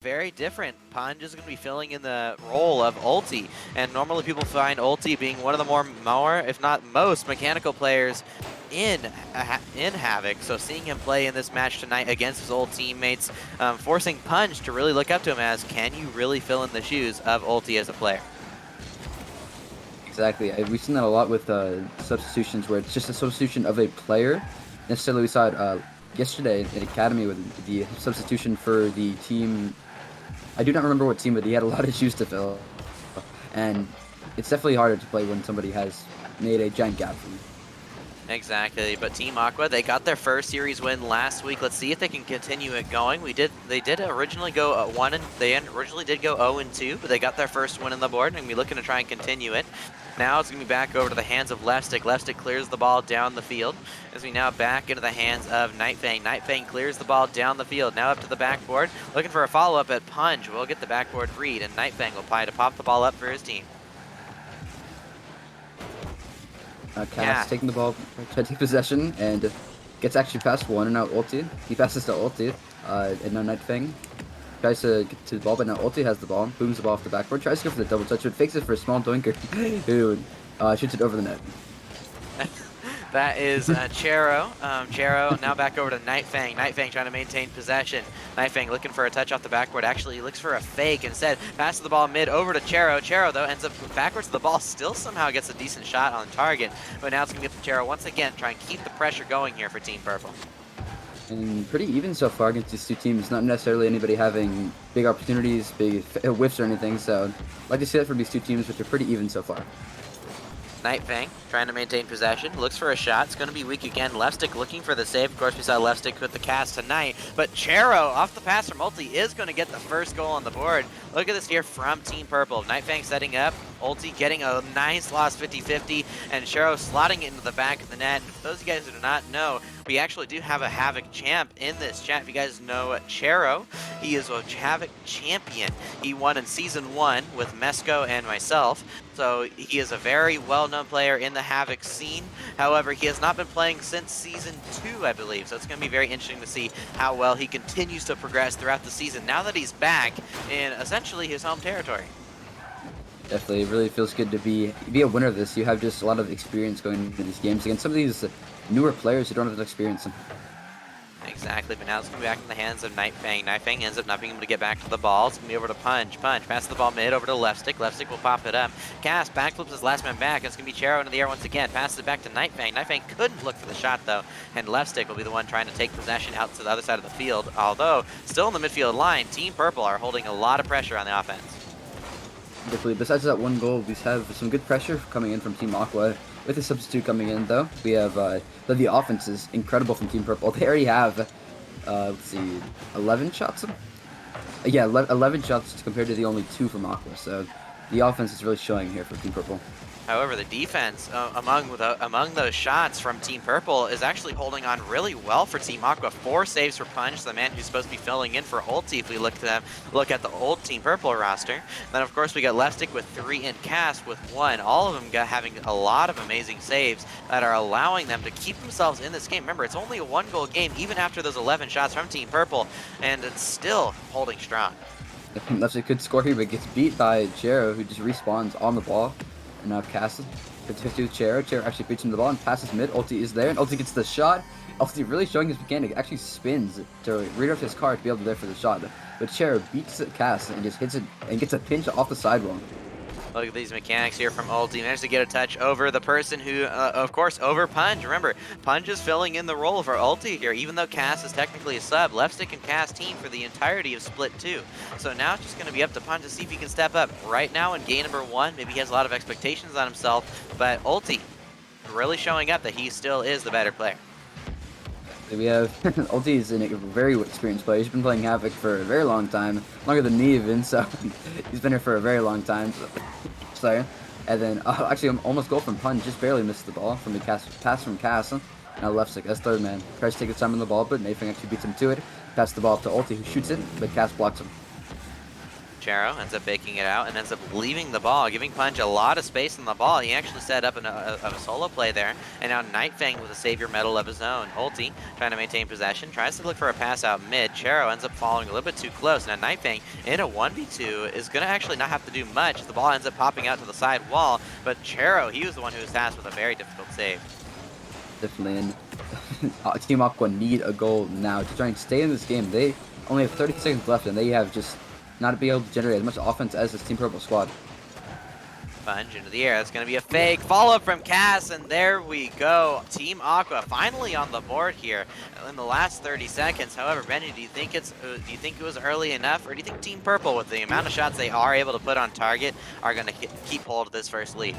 very different. Punj is going to be filling in the role of ulti, and normally people find ulti being one of the more, if not most, mechanical players in in Havoc. So seeing him play in this match tonight against his old teammates, forcing Punj to really look up to him as, can you really fill in the shoes of ulti as a player? Exactly. We've seen that a lot with substitutions where it's just a substitution of a player. Necessarily, we saw it yesterday in Academy with the substitution for the team. I do not remember what team, but he had a lot of shoes to fill. And it's definitely harder to play when somebody has made a giant gap for you. Exactly, but Team Aqua, they got their first series win last week. Let's see if they can continue it going. They did originally go they originally did go 0-2, but they got their first win on the board, and we're looking to try and continue it. Now it's going to be back over to the hands of Lefstick. Lefstick clears the ball down the field as we now back into the hands of Nightfang. Nightfang clears the ball down the field. Now up to the backboard, looking for a follow-up at Punj. We'll get the backboard read, and Nightfang will try to pop the ball up for his team. Cass taking the ball, trying to take possession, and gets actually past one, and now ulti. He passes to ulti, and now Nightfang tries to get to the ball, but now ulti has the ball, booms the ball off the backboard, tries to go for the double touch, but fakes it for a small doinker, who shoots it over the net. That is Chero. Chero now back over to Nightfang. Nightfang trying to maintain possession. Nightfang looking for a touch off the backboard. Actually, he looks for a fake instead. Passes the ball mid over to Chero. Chero, though, ends up backwards to the ball. Still somehow gets a decent shot on target. But now it's going to get to Chero once again. Try and keep the pressure going here for Team Purple. And pretty even so far against these two teams. Not necessarily anybody having big opportunities, big whiffs or anything. So I'd like to see that from these two teams, which are pretty even so far. Nightfang trying to maintain possession, looks for a shot. It's going to be weak again. Lefstick looking for the save. Of course, we saw Lefstick with the cast tonight, but Chero off the pass from Ulti is going to get the first goal on the board. Look at this here from Team Purple. Nightfang setting up, Ulti getting a nice loss 50-50, and Chero slotting it into the back of the net. And for those of you guys who do not know, we actually do have a Havoc champ in this chat. If you guys know Chero, he is a Havoc champion. He won in Season 1 with Mesco and myself. So he is a very well-known player in the Havoc scene. However, he has not been playing since Season 2, I believe. So it's going to be very interesting to see how well he continues to progress throughout the season now that he's back in essentially his home territory. Definitely, it really feels good to be a winner of this. You have just a lot of experience going into these games against some of these newer players who don't have that experience. Exactly, but now it's going to be back in the hands of Nightfang. Nightfang ends up not being able to get back to the ball. It's going to be over to Punj. Punj passes the ball mid over to Lefstick. Lefstick will pop it up. Cass backflips his last man back. It's going to be Chero into the air once again. Passes it back to Nightfang. Nightfang couldn't look for the shot, though, and Lefstick will be the one trying to take possession out to the other side of the field. Although, still in the midfield line, Team Purple are holding a lot of pressure on the offense. Definitely. Besides that one goal, we have some good pressure coming in from Team Aqua. With the substitute coming in, though, we have the offense is incredible from Team Purple. They already have, let's see, 11 shots? Yeah, 11 shots compared to the only 2 from Aqua. So the offense is really showing here for Team Purple. However, the defense among those shots from Team Purple is actually holding on really well for Team Aqua. 4 saves for Punj, the man who's supposed to be filling in for Ulti if we look at the old Team Purple roster. Then, of course, we got Lefstick with 3 and Cast with 1. All of them having a lot of amazing saves that are allowing them to keep themselves in this game. Remember, it's only a 1-goal game, even after those 11 shots from Team Purple, and it's still holding strong. Lefstick could score here, but gets beat by Chero, who just respawns on the ball. And now Castle, 50-50 with Chero. Chero actually beats him to the ball and passes mid. Ulti is there, and Ulti gets the shot. Ulti really showing his mechanic. Actually spins to redirect his car to be able to there for the shot. But Chero beats Castle and just hits it and gets a pinch off the sidewall. Look at these mechanics here from Ulti. Managed to get a touch over the person who, of course, over Punj. Remember, Punj is filling in the role for Ulti here, even though Cass is technically a sub. Lefstick and Cass team for the entirety of Split 2. So now it's just going to be up to Punj to see if he can step up. Right now in game number 1, maybe he has a lot of expectations on himself, but Ulti really showing up that he still is the better player. We have Ulti is a very experienced player. He's been playing Havoc for a very long time, longer than me even, so he's been here for a very long time. Sorry. And then, actually, almost goal from Punj, just barely missed the ball from the pass from Cass. Now Lefstick, that's third man. Tries to take his time on the ball, but Nathan actually beats him to it. Passes the ball up to Ulti, who shoots it, but Cass blocks him. Charo ends up faking it out and ends up leaving the ball, giving Punch a lot of space on the ball. He actually set up a solo play there, and now Nightfang with a savior medal of his own. Ulti trying to maintain possession, tries to look for a pass out mid. Charo ends up following a little bit too close. Now Nightfang in a 1v2 is going to actually not have to do much. The ball ends up popping out to the side wall, but Charo, he was the one who was tasked with a very difficult save. Definitely, and Team Aqua need a goal now to try and stay in this game. They only have 30 seconds left, and they have just not be able to generate as much offense as this Team Purple squad. Punch into the air. That's going to be a fake follow-up from Cass, and there we go. Team Aqua finally on the board here in the last 30 seconds. However, Benny, do you think it was early enough, or do you think Team Purple, with the amount of shots they are able to put on target, are going to keep hold of this first lead?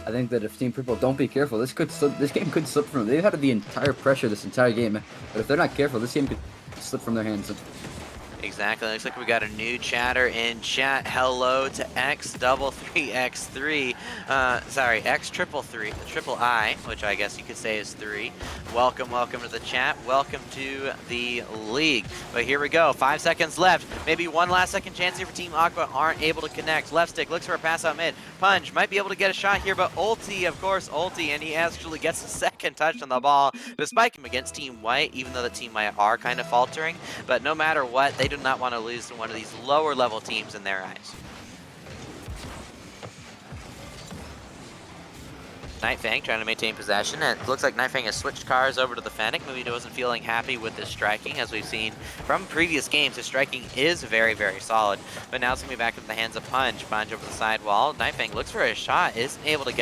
I think that if Team Purple don't be careful, this game could slip from them. They've had the entire pressure this entire game, but if they're not careful, this game could slip from their hands. Exactly. Looks like we got a new chatter in chat. Hello to X33X3. Sorry, X333 I, which I guess you could say is 3. Welcome to the chat. Welcome to the league. But here we go. 5 seconds left. Maybe one last second chance here for Team Aqua. Aren't able to connect. Left stick looks for a pass out mid. Punch might be able to get a shot here, but Ulti, of course, Ulti, and he actually gets a second touch on the ball despite him against Team White, even though the Team White are kind of faltering. But no matter what, they do not want to lose to one of these lower level teams in their eyes. Nightfang trying to maintain possession, and it looks like Nightfang has switched cars over to the Fennec. Maybe he wasn't feeling happy with his striking. As we've seen from previous games, his striking is very, very solid. But now it's going to be back in the hands of Punch. Punch over the side wall. Nightfang looks for a shot, isn't even able to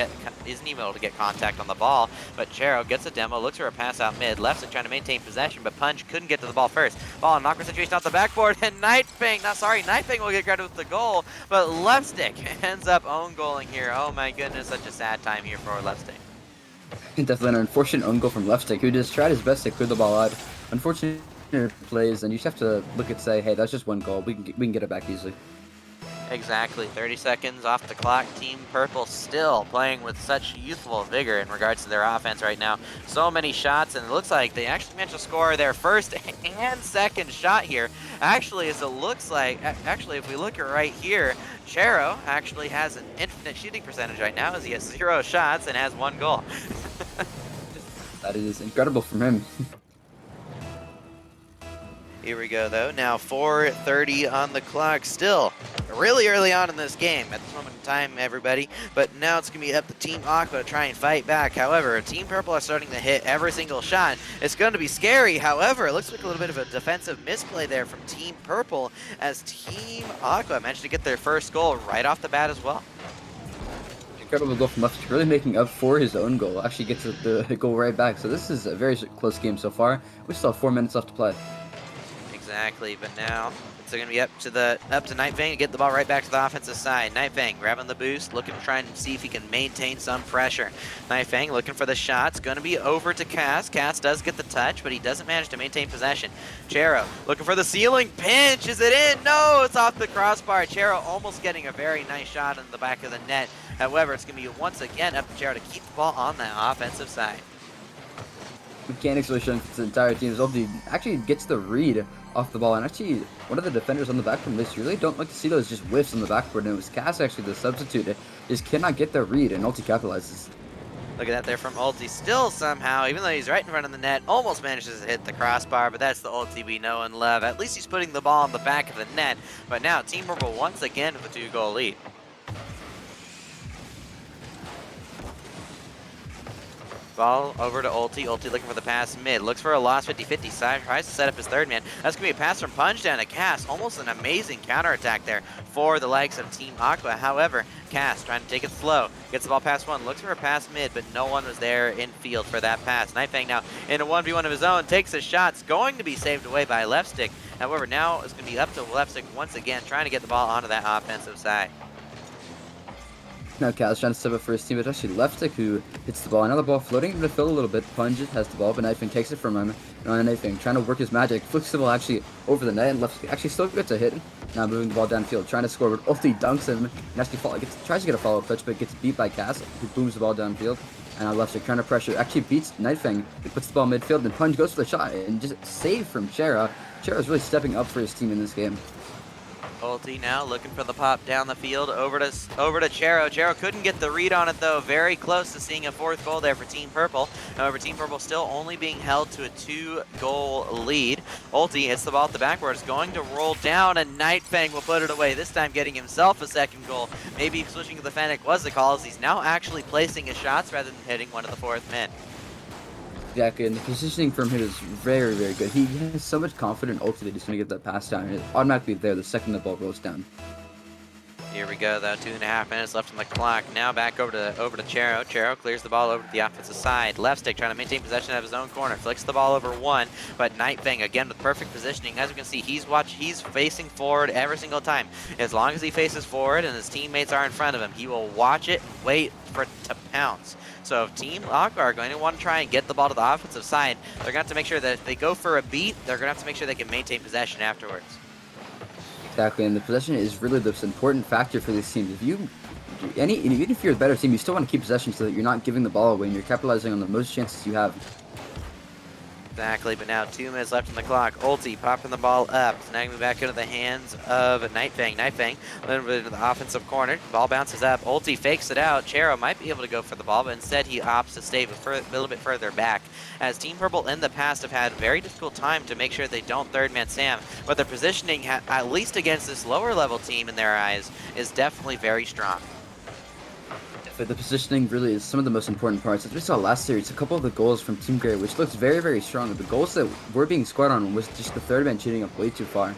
get contact on the ball. But Charo gets a demo, looks for a pass out mid. Left stick trying to maintain possession, but Punch couldn't get to the ball first. Ball in an awkward situation off the backboard, and Nightfang will get credit with the goal, but Left Stick ends up own goaling here. Oh my goodness, such a sad time here for Left Stick. Definitely an unfortunate own goal from Left Stick, who just tried his best to clear the ball out. Unfortunate plays, and you just have to look and say, hey, that's just one goal. We can get it back easily. Exactly. 30 seconds off the clock. Team Purple still playing with such youthful vigor in regards to their offense right now. So many shots, and it looks like they actually managed to score their first and second shot here. Actually, as it looks like, if we look right here, Charo actually has an infinite shooting percentage right now as he has 0 shots and has 1 goal. That is incredible from him. Here we go, though. Now 4:30 on the clock. Still really early on in this game at this moment in time, everybody. But now it's going to be up to Team Aqua to try and fight back. However, Team Purple are starting to hit every single shot. It's going to be scary. However, it looks like a little bit of a defensive misplay there from Team Purple as Team Aqua managed to get their first goal right off the bat as well. Incredible goal from Left, really making up for his own goal. Actually gets the goal right back. So this is a very close game so far. We still have 4 minutes left to play. Exactly, but now it's going to be up to Nightfang to get the ball right back to the offensive side. Nightfang grabbing the boost, looking to try and see if he can maintain some pressure. Nightfang looking for the shot. It's going to be over to Cass. Cass does get the touch, but he doesn't manage to maintain possession. Charo looking for the ceiling pinch. Is it in? No, it's off the crossbar. Charo almost getting a very nice shot in the back of the net. However, it's going to be once again up to Charo to keep the ball on the offensive side. Mechanics really showing this entire team. Ulti actually gets the read off the ball, and actually one of the defenders on the back from this, you really don't like to see those just whiffs on the backboard, and it was Cass actually the substitute. Just cannot get the read, and Ulti capitalizes. Look at that there from Ulti. Still somehow, even though he's right in front of the net, almost manages to hit the crossbar, but that's the Ulti we know and love. At least he's putting the ball on the back of the net, but now Team Purple once again with a 2-goal lead. Ball over to Ulti. Ulti looking for the pass mid. Looks for a lost 50-50. Tries to set up his third man. That's going to be a pass from Punch down to Cass. Almost an amazing counterattack there for the likes of Team Aqua. However, Cass trying to take it slow. Gets the ball past one. Looks for a pass mid, but no one was there in field for that pass. Nightfang now in a 1v1 of his own. Takes a shot. It's going to be saved away by Left Stick. However, now it's going to be up to Left Stick once again, trying to get the ball onto that offensive side. Now Cass trying to step up for his team, but actually Left Stick who hits the ball. Another ball floating in the field a little bit. Punch has the ball, but Nightfang takes it from him. And Nightfang trying to work his magic. Flicks the ball actually over the net, and Left Stick actually still gets a hit. Now moving the ball downfield, trying to score, but Ulti dunks him. And actually tries to get a follow-up touch, but gets beat by Cass, who booms the ball downfield. And now Left Stick trying to pressure, actually beats Nightfang. He puts the ball midfield, and Punch goes for the shot, and just save from Charo. Charo's really stepping up for his team in this game. Ulti now looking for the pop down the field over to Chero. Chero couldn't get the read on it though. Very close to seeing a 4th goal there for Team Purple. However, Team Purple still only being held to a 2-goal lead. Ulti hits the ball at the backboard. It's going to roll down, and Nightfang will put it away. This time getting himself a 2nd goal. Maybe switching to the Fennec was the call, as he's now actually placing his shots rather than hitting one of the 4th men. Exactly, and the positioning from him is very, very good. He has so much confidence in Ulti that he's going to get that pass down, and it's automatically there the second the ball rolls down. Here we go, though. 2.5 minutes left on the clock. Now back over to Chero. Chero clears the ball over to the offensive side. Left stick trying to maintain possession of his own corner. Flicks the ball over one, but Nightfang again with perfect positioning. As you can see, he's facing forward every single time. As long as he faces forward and his teammates are in front of him, he will watch it and wait for it to pounce. So if Team Aqua are going to want to try and get the ball to the offensive side, they're going to have to make sure that if they go for a beat, they're going to have to make sure they can maintain possession afterwards. Exactly, and the possession is really the most important factor for this team. Even if you're the better team, you still want to keep possession so that you're not giving the ball away and you're capitalizing on the most chances you have. Exactly, but now 2 minutes left on the clock. Ulti popping the ball up, snagging back into the hands of Nightfang. Nightfang a little bit into the offensive corner. Ball bounces up. Ulti fakes it out. Chero might be able to go for the ball, but instead he opts to stay a little bit further back. As Team Purple in the past have had very difficult time to make sure they don't third-man Sam, but their positioning, at least against this lower-level team in their eyes, is definitely very strong. But the positioning really is some of the most important parts. As we saw last series, a couple of the goals from Team Grey, which looks very, very strong. The goals that were being scored on was just the third man shooting up way too far.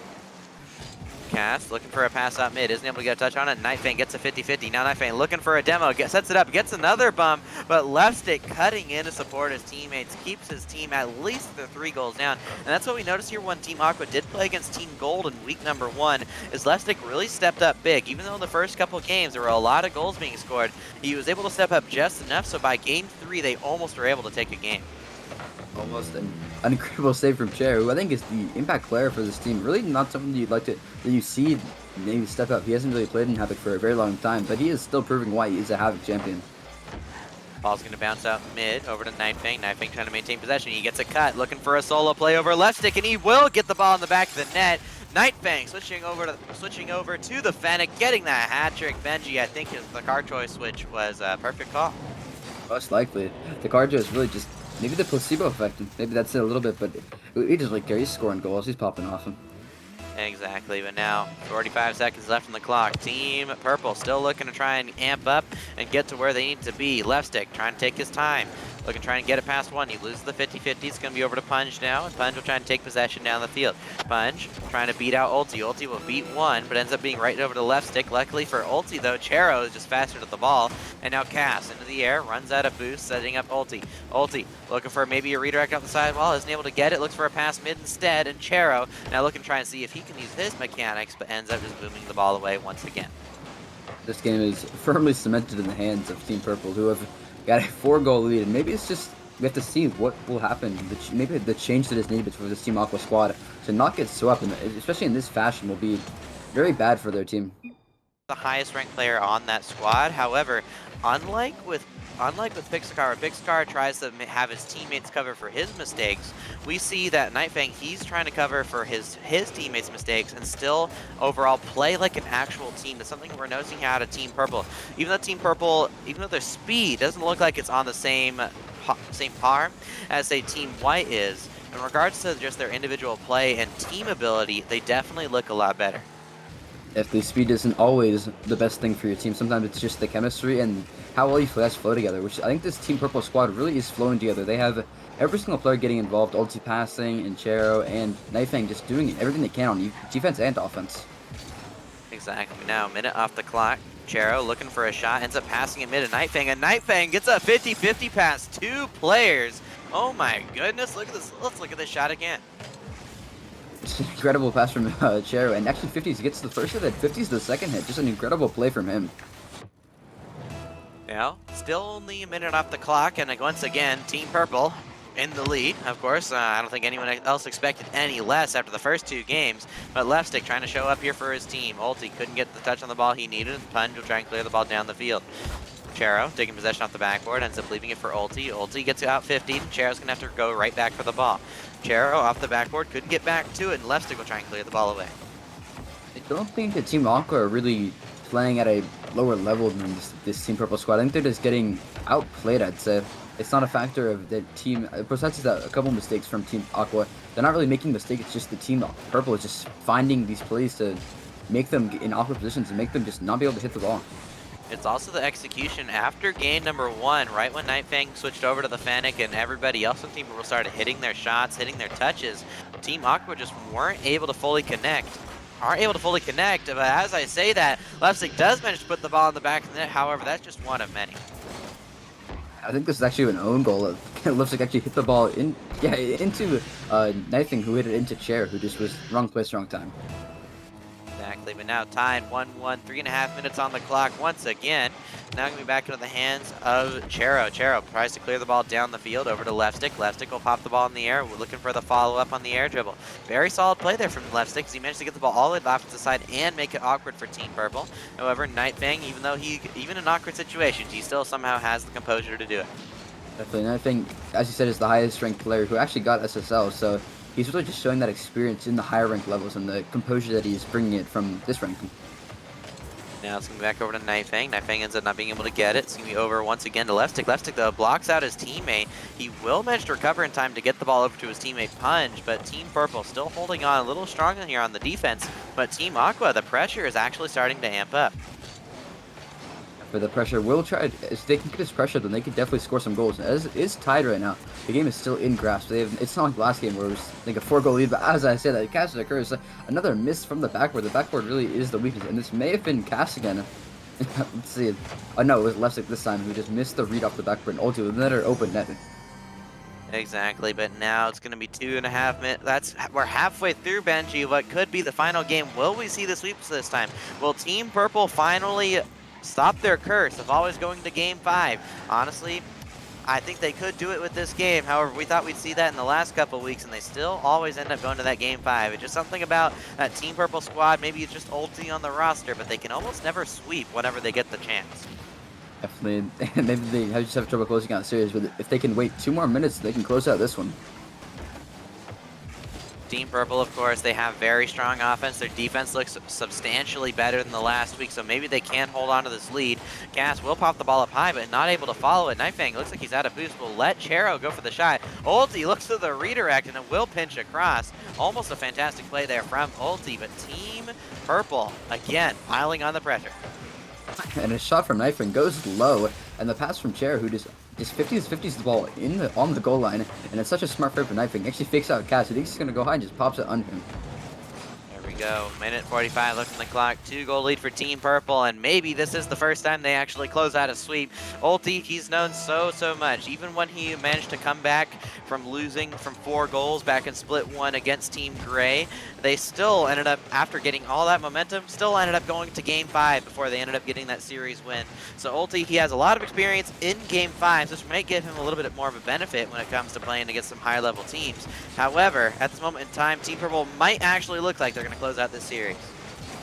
Cass looking for a pass out mid, isn't able to get a touch on it. Nightfang gets a 50-50. Now Nightfang looking for a demo, sets it up, gets another bump, but left stick cutting in to support his teammates, keeps his team at least the 3 goals down. And that's what we noticed here when Team Aqua did play against Team Gold in week number 1, is left stick really stepped up big. Even though in the first couple of games there were a lot of goals being scored, he was able to step up just enough, so by game 3 they almost were able to take a game. Almost an incredible save from Cher, who I think is the impact player for this team. Really not something that you see maybe step up. He hasn't really played in Havoc for a very long time, but he is still proving why he is a Havoc champion. Ball's going to bounce out mid over to Nightfang. Nightfang trying to maintain possession. He gets a cut, looking for a solo play over left stick, and he will get the ball in the back of the net. Nightfang switching over to the Fennec, getting that hat trick. Benji, I think the card choice switch was a perfect call. Most likely. The card choice really just maybe the placebo effect. Maybe that's it a little bit, but he just like he's scoring goals. He's popping off him. Exactly, but now 45 seconds left on the clock. Team Purple still looking to try and amp up and get to where they need to be. Left stick trying to take his time. Looking trying to get it past one. He loses the 50-50. It's going to be over to Punj now, and Punj will try and take possession down the field. Punj trying to beat out Ulti. Ulti will beat one, but ends up being right over to the left stick. Luckily for Ulti, though, Chero is just faster to the ball. And now Cass into the air, runs out of boost, setting up Ulti. Ulti looking for maybe a redirect off the sidewall, isn't able to get it, looks for a pass mid instead, and Chero now looking to try and see if he can use his mechanics, but ends up just booming the ball away once again. This game is firmly cemented in the hands of Team Purple, who have got a 4-goal lead, and maybe it's just we have to see what will happen. Maybe the change that is needed for this Team Aqua squad to not get swept, especially in this fashion, will be very bad for their team. The highest ranked player on that squad. However, unlike with Pixar, where Pixar tries to have his teammates cover for his mistakes, we see that Nightfang, he's trying to cover for his teammates' mistakes and still overall play like an actual team. That's something we're noticing out of Team Purple. Even though their speed doesn't look like it's on the same par as, say, Team White is, in regards to just their individual play and team ability, they definitely look a lot better. If the speed isn't always the best thing for your team, sometimes it's just the chemistry and how well you guys flow together, which I think this Team Purple squad really is flowing together. They have every single player getting involved, Ulti passing, and Chero, and Nightfang just doing everything they can on defense and offense. Exactly. Now, minute off the clock. Chero looking for a shot, ends up passing it mid to Nightfang, and Nightfang gets a 50-50 pass. 2 players. Oh my goodness, look at this. Let's look at this shot again. It's an incredible pass from Chero, and actually 50s gets the first hit, and 50s the second hit. Just an incredible play from him. Now, still only a minute off the clock, and once again, Team Purple in the lead. Of course, I don't think anyone else expected any less after the first 2 games, but left stick trying to show up here for his team. Ulti couldn't get the touch on the ball he needed. Punj will try and clear the ball down the field. Chero taking possession off the backboard, ends up leaving it for Ulti. Ulti gets out 50, and Chero's going to have to go right back for the ball. Chero off the backboard, couldn't get back to it, and left stick will try and clear the ball away. don't think that Team Aqua are really playing at a lower level than this Team Purple squad. I think they're just getting outplayed, I'd say. It's not a factor of the team, besides a couple mistakes from Team Aqua. They're not really making mistakes, it's just the Team Purple is just finding these plays to make them in awkward positions and make them just not be able to hit the ball. It's also the execution after game number 1, right when Nightfang switched over to the Fennec and everybody else on Team Purple started hitting their shots, hitting their touches. Team Aqua just weren't able to fully connect. Aren't able to fully connect, but as I say that, Lefstick does manage to put the ball in the back of the net. However, that's just one of many. I think this is actually an own goal. Lipstick actually hit the ball into Knifing, who hit it into Chair, who just was wrong place, wrong time. Exactly, but now tied 1-1, 3.5 minutes on the clock once again. Now going to be back into the hands of Chero. Chero tries to clear the ball down the field over to Lefstick. Lefstick will pop the ball in the air. We're looking for the follow-up on the air dribble. Very solid play there from Lefstick because he managed to get the ball all the way to the opposite side and make it awkward for Team Purple. However, Nightfang, even in awkward situations, he still somehow has the composure to do it. Definitely, and I think, as you said, is the highest ranked player who actually got SSL, so he's really just showing that experience in the higher ranked levels and the composure that he's bringing it from this ranking. Now it's going to be back over to Nightfang. Nightfang ends up not being able to get it. It's going to be over once again to Lefstick. Lefstick, though, blocks out his teammate. He will manage to recover in time to get the ball over to his teammate Punch, but Team Purple still holding on a little strong in here on the defense. But Team Aqua, the pressure is actually starting to amp up. But the pressure will try. If they can get this pressure, then they can definitely score some goals. As it is tied right now, the game is still in grasp. It's not like last game where it was like a 4-goal lead. But as I said, that cast occurs. Another miss from the backboard. The backboard really is the weakness, and this may have been cast again. Let's see. Oh no, it was Lefstick this time who just missed the read off the backboard. And ulti with another open net. Exactly, but now it's going to be 2.5 minutes. We're halfway through, Benji. What could be the final game? Will we see the sweeps this time? Will Team Purple finally stop their curse of always going to Game 5? Honestly, I think they could do it with this game. However, we thought we'd see that in the last couple weeks, and they still always end up going to that Game 5. It's just something about that Team Purple squad. Maybe it's just ulti on the roster, but they can almost never sweep whenever they get the chance. Definitely. Maybe they just have trouble closing out the series, but if they can wait 2 more minutes, they can close out this one. Team Purple, of course, they have very strong offense. Their defense looks substantially better than the last week, so maybe they can hold on to this lead. Cass will pop the ball up high, but not able to follow it. Nightfang looks like he's out of boost. Will let Chero go for the shot. Ulti looks to the redirect, and it will pinch across. Almost a fantastic play there from Ulti, but Team Purple, again, piling on the pressure. And a shot from Nightfang goes low, and the pass from Chair, who just 50s the ball on the goal line, and it's such a smart play for Nightfang. He actually fakes out Cass. He thinks he's gonna go high and just pops it under him. There we go. Minute 45 left on the clock. 2-goal lead for Team Purple, and maybe this is the first time they actually close out a sweep. Ulti, he's known so much. Even when he managed to come back from losing from 4 goals back in Split 1 against Team Gray, they still ended up, after getting all that momentum, still ended up going to Game 5 before they ended up getting that series win. So Ulti, he has a lot of experience in Game 5, which might give him a little bit more of a benefit when it comes to playing against some higher level teams. However, at this moment in time, Team Purple might actually look like they're going to close out this series.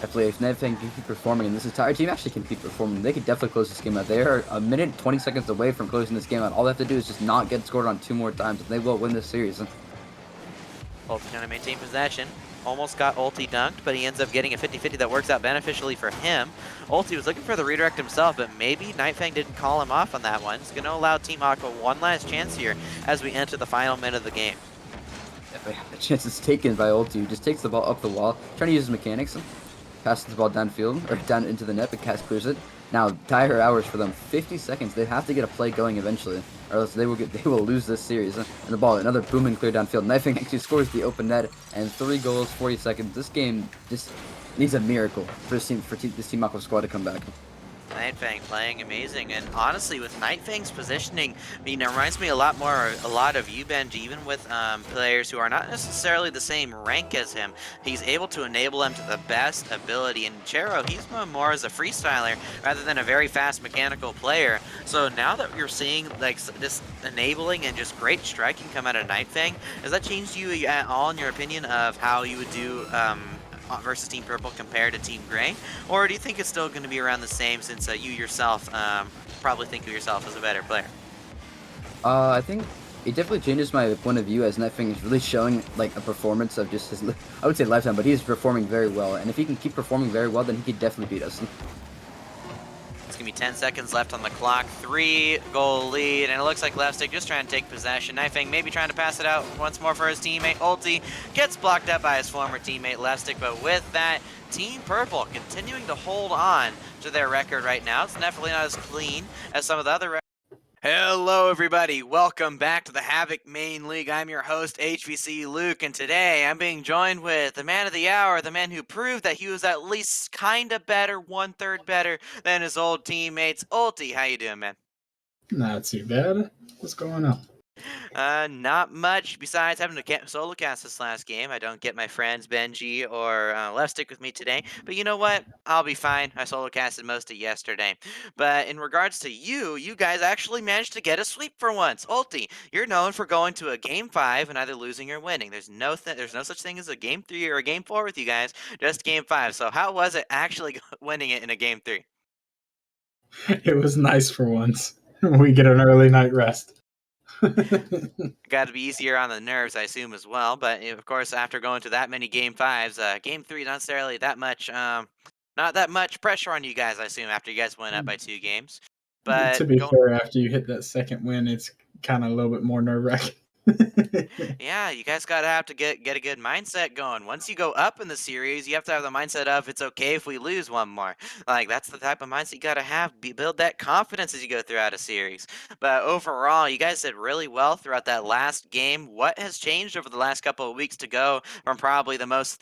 Definitely, if Nightfang can keep performing, and this entire team actually can keep performing, they could definitely close this game out. They are a minute 20 seconds away from closing this game out. All they have to do is just not get scored on 2 more times, and they will win this series. Ulti trying to maintain possession. Almost got Ulti dunked, but he ends up getting a 50-50 that works out beneficially for him. Ulti was looking for the redirect himself, but maybe Nightfang didn't call him off on that one. It's going to allow Team Aqua one last chance here as we enter the final minute of the game. The chance is taken by Ulti, who just takes the ball up the wall, trying to use his mechanics, passes the ball downfield, or down into the net, but Cass clears it. Now, dire hours for them, 50 seconds. They have to get a play going eventually, or else they will lose this series. And the ball, another booming clear downfield. Nightfang actually scores the open net, and 3 goals, 40 seconds. This game just needs a miracle for this Team Aqua squad to come back. Nightfang playing amazing, and honestly, with Nightfang's positioning, I mean, it reminds me a lot of you, Benji, even with players who are not necessarily the same rank as him. He's able to enable them to the best ability, and Chero, he's more as a freestyler rather than a very fast mechanical player. So now that you're seeing like this enabling and just great striking come out of Nightfang, has that changed you at all in your opinion of how you would do versus Team Purple compared to Team Gray? Or do you think it's still going to be around the same since you yourself probably think of yourself as a better player? I think It definitely changes my point of view as Nightfang is really showing like a performance of just his, I would say lifetime, but he's performing very well. And if he can keep performing very well, then he could definitely beat us. It's going to be 10 seconds left on the clock. 3-goal lead, and it looks like Left Stick just trying to take possession. Nightfang maybe trying to pass it out once more for his teammate. Ulti gets blocked up by his former teammate Left Stick, but with that, Team Purple continuing to hold on to their record right now. It's definitely not as clean as some of the other. Hello, everybody. Welcome back to the Havoc Main League. I'm your host, HVC Luke, and today I'm being joined with the man of the hour, the man who proved that he was at least kind of better, 1/3 better than his old teammates. Ulti, how you doing, man? Not too bad. What's going on? Not much besides having to solo cast this last game. I don't get my friends Benji or Left Stick with me today, but you know what? I'll be fine. I solo casted most of yesterday. But in regards to you guys actually managed to get a sweep for once. Ulti, you're known for going to a game 5 and either losing or winning. There's no such thing as a game 3 or a game 4 with you guys. Just game 5. So how was it actually winning it in a game 3? It was nice for once. We get an early night rest. Got to be easier on the nerves, I assume, as well. But of course, after going to that many game 5s, game 3 not necessarily that much, not that much pressure on you guys. I assume after you guys went up by 2 games, but To be go. fair, after you hit that second win, it's kind of a little bit more nerve wracking. Yeah, you guys gotta have to get a good mindset going. Once you go up in the series, you have to have the mindset of it's okay if we lose one more. Like that's the type of mindset you gotta have. Build that confidence as you go throughout a series. But overall, you guys did really well throughout that last game. What has changed over the last couple of weeks to go from probably the most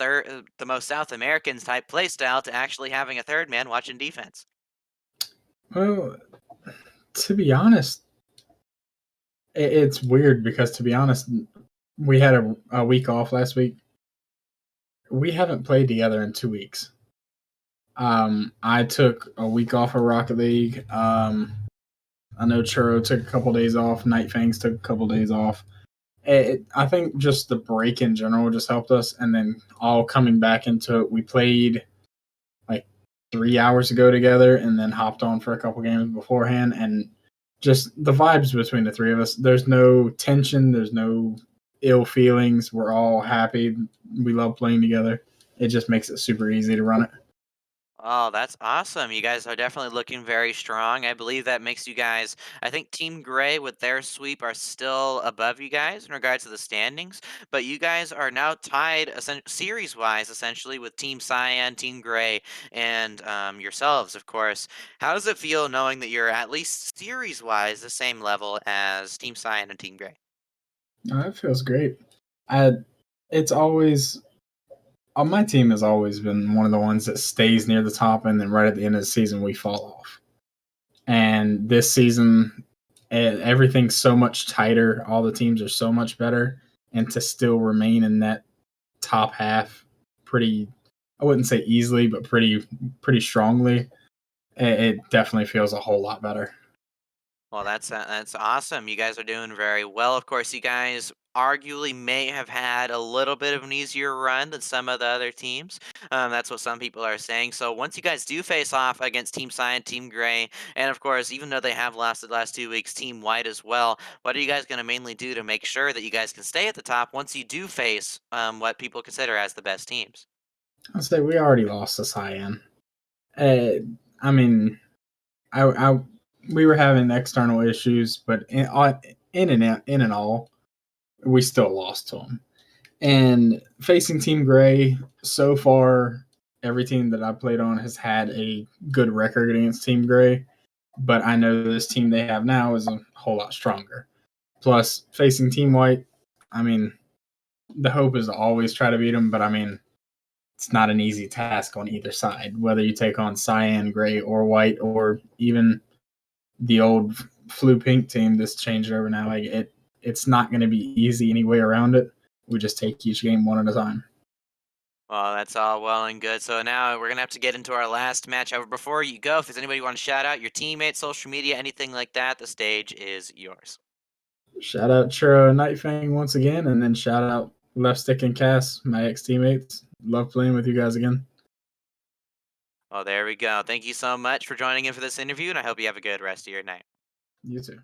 South American type play style to actually having a third man watching defense? Well, to be honest, it's weird because, to be honest, we had a week off last week. We haven't played together in 2 weeks. I took a week off of Rocket League. I know Churro took a couple days off. Night Fangs took a couple days off. I think just the break in general just helped us, and then all coming back into it. We played like 3 hours ago together, and then hopped on for a couple games beforehand, and just the vibes between the three of us. There's no tension. There's no ill feelings. We're all happy. We love playing together. It just makes it super easy to run it. Oh, that's awesome. You guys are definitely looking very strong. I believe that makes you guys, I think Team Gray with their sweep are still above you guys in regards to the standings, but you guys are now tied series-wise, essentially, with Team Cyan, Team Gray, and yourselves, of course. How does it feel knowing that you're at least series-wise the same level as Team Cyan and Team Gray? That feels great. I, it's always my team has always been one of the ones that stays near the top, and then right at the end of the season we fall off. And this season, everything's so much tighter. All the teams are so much better, and to still remain in that top half, pretty, I wouldn't say easily, but pretty strongly. It definitely feels a whole lot better. Well, that's awesome. You guys are doing very well. Of course, you guys arguably may have had a little bit of an easier run than some of the other teams. That's what some people are saying. So once you guys do face off against Team Cyan, Team Gray, and of course, even though they have lost the last 2 weeks, Team White as well, what are you guys going to mainly do to make sure that you guys can stay at the top once you do face what people consider as the best teams? I'll say we already lost to Cyan. Uh, I mean, I we were having external issues, but in and all, we still lost to them. And facing Team Gray, so far, every team that I played on has had a good record against Team Gray. But I know this team they have now is a whole lot stronger. Plus, facing Team White, I mean, the hope is to always try to beat them, but I mean, it's not an easy task on either side. Whether you take on Cyan, Gray, or White, or even the old Flu Pink team that's changed over now, like it's not going to be easy any way around it. We just take each game one at a time. Well, that's all well and good. So now we're gonna have to get into our last match. However, before you go, if there's anybody you want to shout out, your teammates, social media, anything like that, the stage is yours. Shout out Churro and Nightfang once again, and then shout out Left Stick and Cass, my ex teammates. Love playing with you guys again. Well, there we go. Thank you so much for joining in for this interview, and I hope you have a good rest of your night. You too.